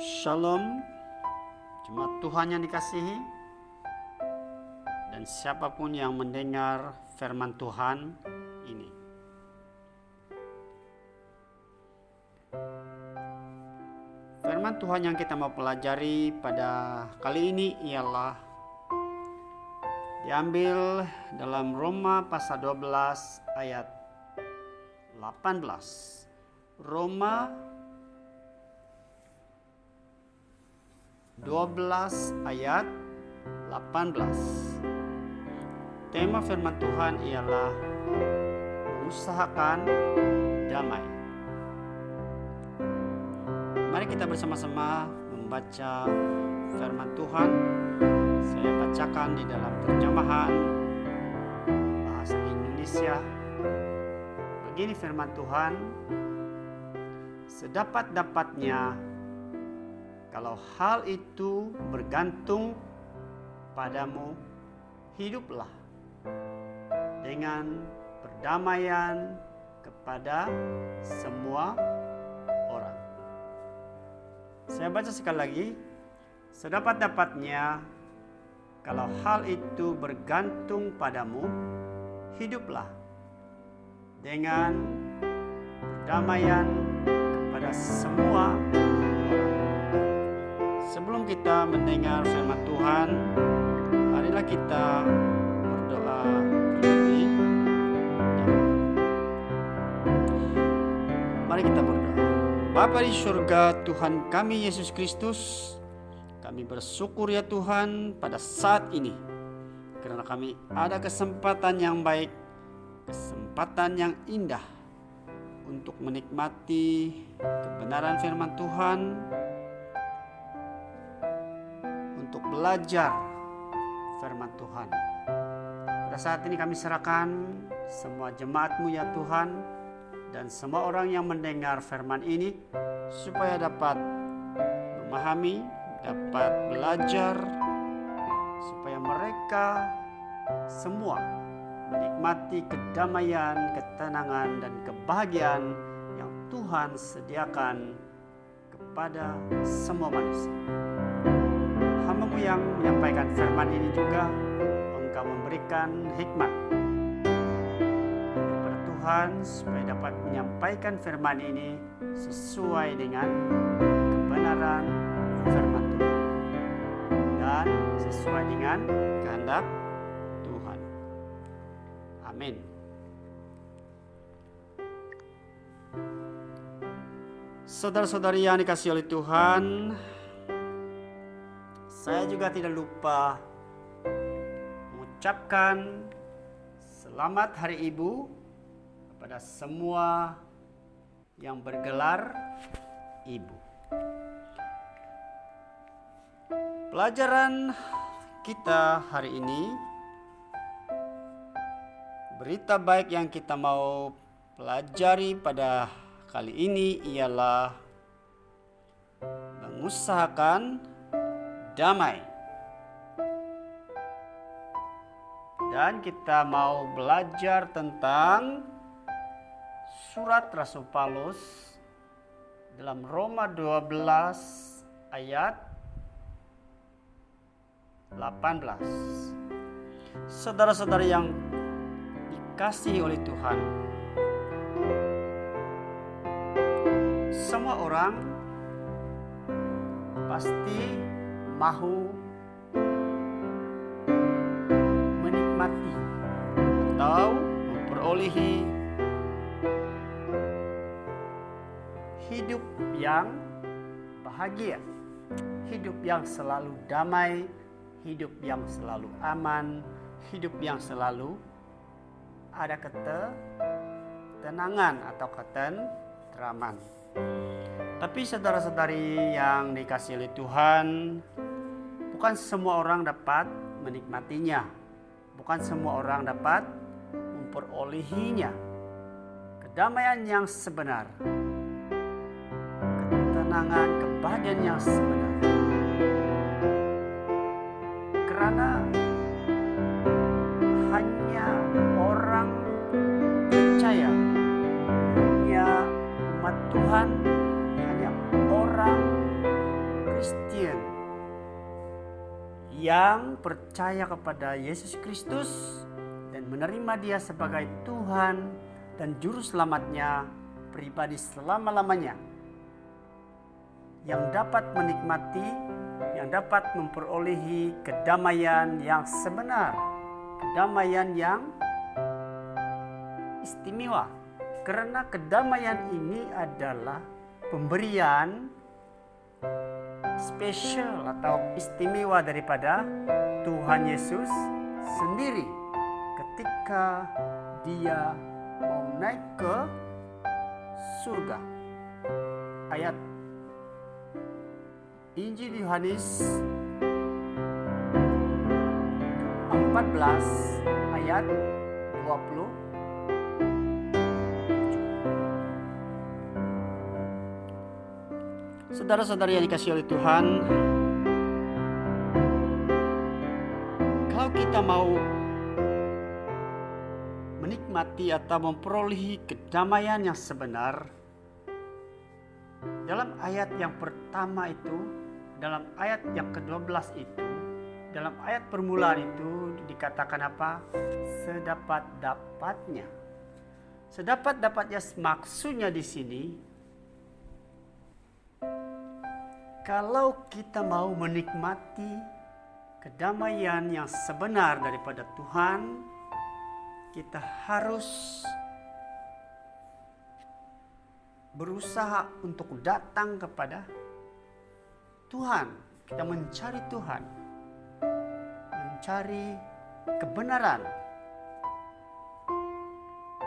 Shalom, jemaat Tuhan yang dikasihi, dan siapapun yang mendengar firman Tuhan ini. Firman Tuhan yang kita mau pelajari pada kali ini ialah diambil dalam Roma pasal 12 ayat 18. Roma 12 ayat 18. Tema firman Tuhan ialah usahakan damai. Mari kita bersama-sama membaca firman Tuhan. Saya bacakan di dalam terjemahan bahasa Indonesia. Begini firman Tuhan: sedapat-dapatnya, kalau hal itu bergantung padamu, hiduplah dengan perdamaian kepada semua orang. Saya baca sekali lagi. Sedapat-dapatnya, kalau hal itu bergantung padamu, hiduplah dengan perdamaian kepada semua orang. Sebelum kita mendengar firman Tuhan, marilah kita berdoa terlebih dahulu. Mari kita berdoa. Bapa di surga, Tuhan kami Yesus Kristus, kami bersyukur ya Tuhan pada saat ini, karena kami ada kesempatan yang baik, kesempatan yang indah untuk menikmati kebenaran firman Tuhan, untuk belajar firman Tuhan. Pada saat ini kami serahkan semua jemaat-Mu ya Tuhan, dan semua orang yang mendengar firman ini, supaya dapat memahami, dapat belajar, supaya mereka semua menikmati kedamaian, ketenangan, dan kebahagiaan yang Tuhan sediakan kepada semua manusia. Hamba-Mu yang menyampaikan firman ini juga, Engkau memberikan hikmat daripada Tuhan, supaya dapat menyampaikan firman ini sesuai dengan kebenaran firman Tuhan dan sesuai dengan kehendak Tuhan. Amin. Saudara-saudari yang dikasihi oleh Tuhan, saya juga tidak lupa mengucapkan selamat Hari Ibu kepada semua yang bergelar ibu. Pelajaran kita hari ini, berita baik yang kita mau pelajari pada kali ini ialah mengusahakan damai. Dan kita mau belajar tentang surat Rasul Paulus dalam Roma 12 ayat 18. Saudara-saudari yang dikasihi oleh Tuhan, semua orang pasti mahu menikmati atau memperolehi hidup yang bahagia, hidup yang selalu damai, hidup yang selalu aman, hidup yang selalu ada ketenangan atau ketentraman. Tapi saudara-saudari yang dikasihi oleh Tuhan, bukan semua orang dapat menikmatinya. Bukan semua orang dapat memperolehinya. Kedamaian yang sebenar, ketenangan, kebahagiaan yang sebenar. Karena hanya orang percaya, hanya umat Tuhan, hanya orang Kristen yang percaya kepada Yesus Kristus dan menerima Dia sebagai Tuhan dan Juru Selamatnya pribadi selama-lamanya, yang dapat menikmati, yang dapat memperolehi kedamaian yang sebenar, kedamaian yang istimewa. Karena kedamaian ini adalah pemberian spesial atau istimewa daripada Tuhan Yesus sendiri ketika Dia mau naik ke surga. Ayat Injil Yohanes 14 ayat 20. Saudara-saudari yang dikasihi oleh Tuhan, kalau kita mau menikmati atau memperolehi kedamaian yang sebenar, dalam ayat yang pertama itu, dalam ayat yang ke-12 itu, dalam ayat permulaan itu dikatakan apa? Sedapat-dapatnya. Sedapat-dapatnya maksudnya di sini, kalau kita mau menikmati kedamaian yang sebenar daripada Tuhan, kita harus berusaha untuk datang kepada Tuhan. Kita mencari Tuhan, mencari kebenaran.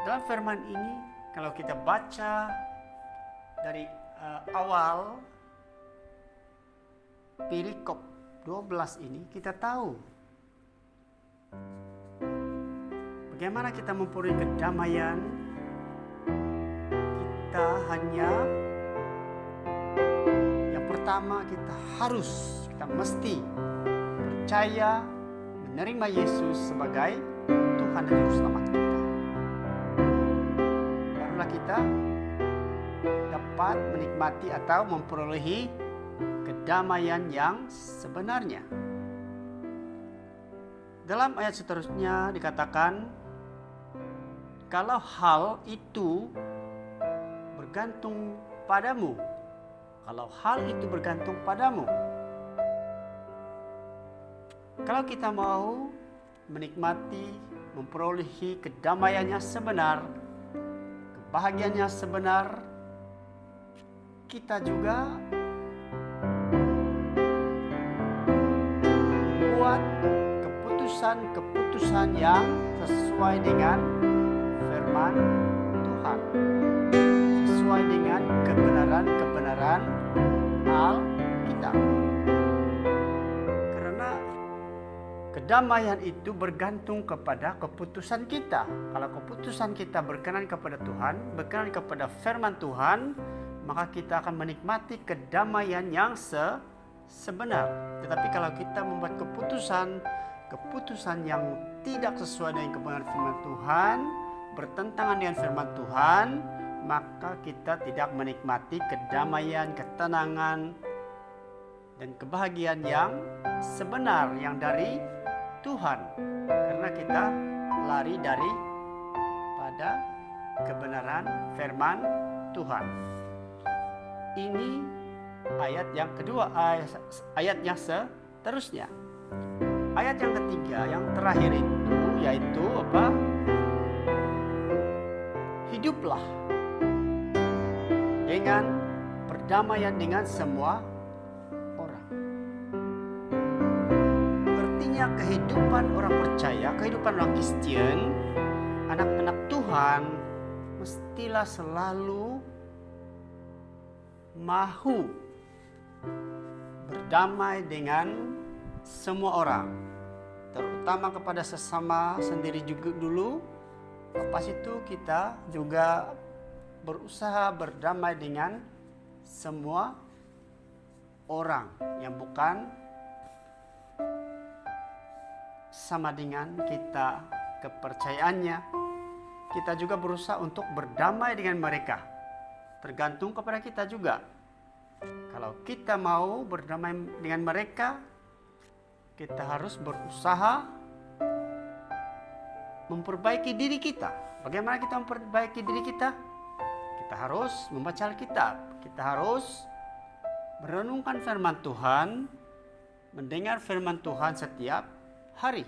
Dalam firman ini, kalau kita baca dari awal perikop 12 ini, kita tahu bagaimana kita memperoleh kedamaian. Kita hanya, yang pertama kita mesti percaya, menerima Yesus sebagai Tuhan dan Juru Selamat kita. Barulah kita dapat menikmati atau memperolehi kedamaian yang sebenarnya. Dalam ayat seterusnya dikatakan, kalau hal itu bergantung padamu, kalau hal itu bergantung padamu, kalau kita mau menikmati, memperolehi kedamaiannya sebenar, kebahagiaannya sebenar, kita juga buat keputusan yang sesuai dengan firman Tuhan, sesuai dengan kebenaran Alkitab. Karena kedamaian itu bergantung kepada keputusan kita. Kalau keputusan kita berkenan kepada Tuhan, berkenan kepada firman Tuhan, maka kita akan menikmati kedamaian yang sebenar. Tetapi kalau kita membuat keputusan yang tidak sesuai dengan kebenaran firman Tuhan, bertentangan dengan firman Tuhan, maka kita tidak menikmati kedamaian, ketenangan, dan kebahagiaan yang sebenar, yang dari Tuhan. Karena kita lari pada kebenaran firman Tuhan. Ini ayat yang kedua, ayat yang seterusnya. Ayat yang ketiga, yang terakhir itu, yaitu apa? Hiduplah dengan perdamaian dengan semua orang. Artinya kehidupan orang percaya, kehidupan orang Kristen, anak-anak Tuhan, mestilah selalu mahu berdamai dengan semua orang, terutama kepada sesama sendiri juga dulu. Lepas itu kita juga berusaha berdamai dengan semua orang yang bukan sama dengan kita kepercayaannya. Kita juga berusaha untuk berdamai dengan mereka, tergantung kepada kita juga. Kalau kita mau berdamai dengan mereka, kita harus berusaha memperbaiki diri kita. Bagaimana kita memperbaiki diri kita? Kita harus membaca Alkitab. Kita harus merenungkan firman Tuhan, mendengar firman Tuhan setiap hari.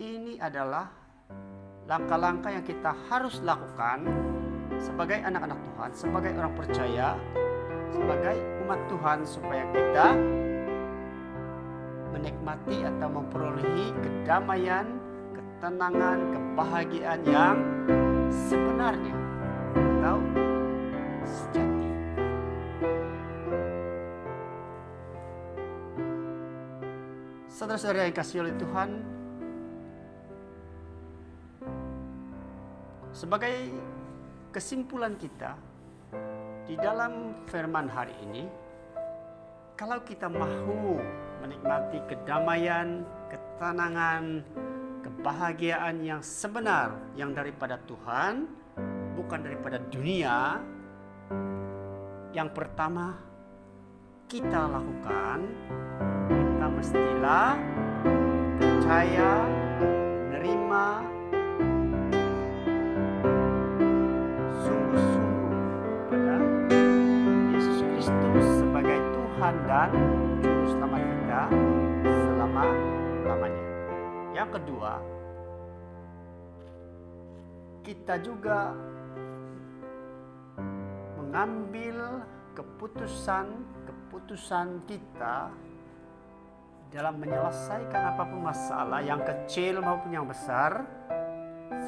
Ini adalah langkah-langkah yang kita harus lakukan sebagai anak-anak Tuhan, sebagai orang percaya, sebagai umat Tuhan, supaya kita menikmati atau memperolehi kedamaian, ketenangan, kebahagiaan yang sebenarnya atau sejati. Saudara-saudara yang dikasihi oleh Tuhan, sebagai kesimpulan kita di dalam firman hari ini, kalau kita mahu menikmati kedamaian, ketenangan, kebahagiaan yang sebenar, yang daripada Tuhan, bukan daripada dunia, yang pertama kita lakukan, kita mestilah percaya, menerima sungguh-sungguh pada Yesus Kristus sebagai Tuhan dan Juru Selamat kita selama-lamanya. Yang kedua, kita juga mengambil keputusan kita dalam menyelesaikan apapun masalah, yang kecil maupun yang besar,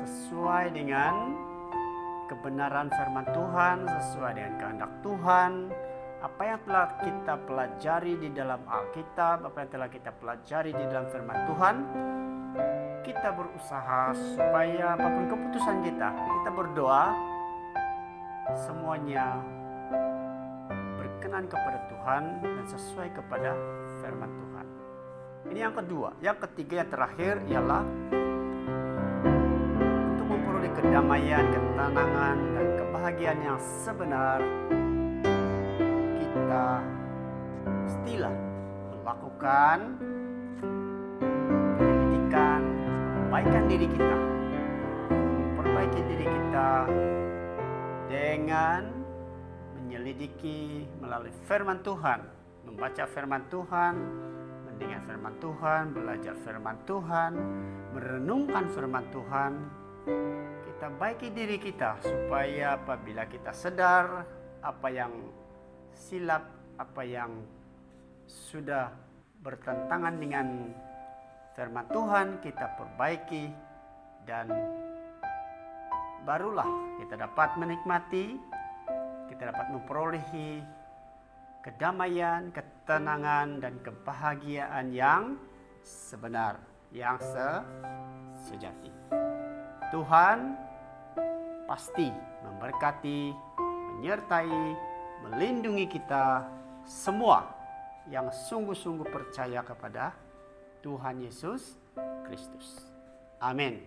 sesuai dengan kebenaran firman Tuhan, sesuai dengan kehendak Tuhan. Apa yang telah kita pelajari di dalam Alkitab, apa yang telah kita pelajari di dalam firman Tuhan, kita berusaha supaya apapun keputusan kita berdoa, semuanya berkenan kepada Tuhan dan sesuai kepada firman Tuhan. Ini yang kedua. Yang ketiga, yang terakhir ialah untuk memperoleh kedamaian, ketenangan, dan kebahagiaan yang sebenar, kita mestilah melakukan pendidikan, memperbaiki diri kita dengan menyelidiki melalui firman Tuhan, membaca firman Tuhan, mendengar firman Tuhan, belajar firman Tuhan, merenungkan firman Tuhan. Kita baiki diri kita supaya apabila kita sadar apa yang silap, apa yang sudah bertentangan dengan firman Tuhan, kita perbaiki, dan barulah kita dapat menikmati, kita dapat memperolehi kedamaian, ketenangan, dan kebahagiaan yang sebenar, yang sejati. Tuhan pasti memberkati, menyertai, melindungi kita semua yang sungguh-sungguh percaya kepada Tuhan Yesus Kristus. Amin.